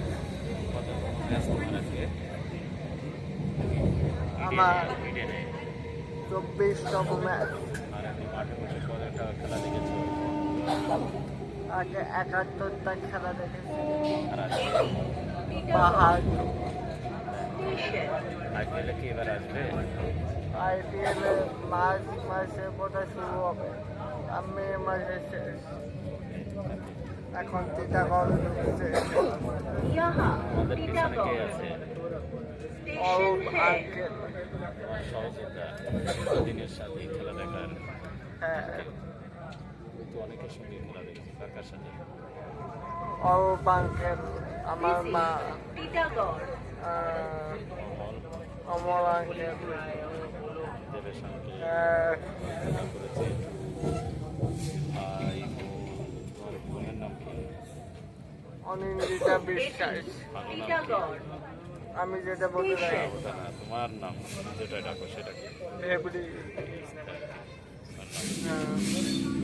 বিশ্বাস। কত ম্যাচ তোমার আজকে? আমার ইডেনে 24তম ম্যাচ। আর এমনি মাঠে বসে কতটা খেলা দেখেছো? আগে 71টা খেলা দেখেছি। আর আজকে পাহাড় আইপিএলে কি এবার আসবে? IPL মার্চ মাসে বোধহয় শুরু হবে আর মে মাসে শেষ। এখন টিটাগড় ঢুকছে। আমাদের পিছনে কে আছে? অরূপ আঙ্কেল। সহযোগিতা দিনের সাথে খেলা দেখার হ্যাঁ, তো অনেকের সঙ্গে খেলা দেখেছি। কার কার সাথে? অরূপ আঙ্কেল, আমার মা, অমর আঙ্কেল, দেবের সঙ্গে হ্যাঁ, দেখা করেছি। ভাই তোমার বোনের নাম কি? অনিন্দিতা বিশ্বাস। ভালো নাম কি? আমি যেটা বলতে চাই ওটা না, তোমার নাম যেটা ডাকো সেটা কি? এভরি। তোমার নাম?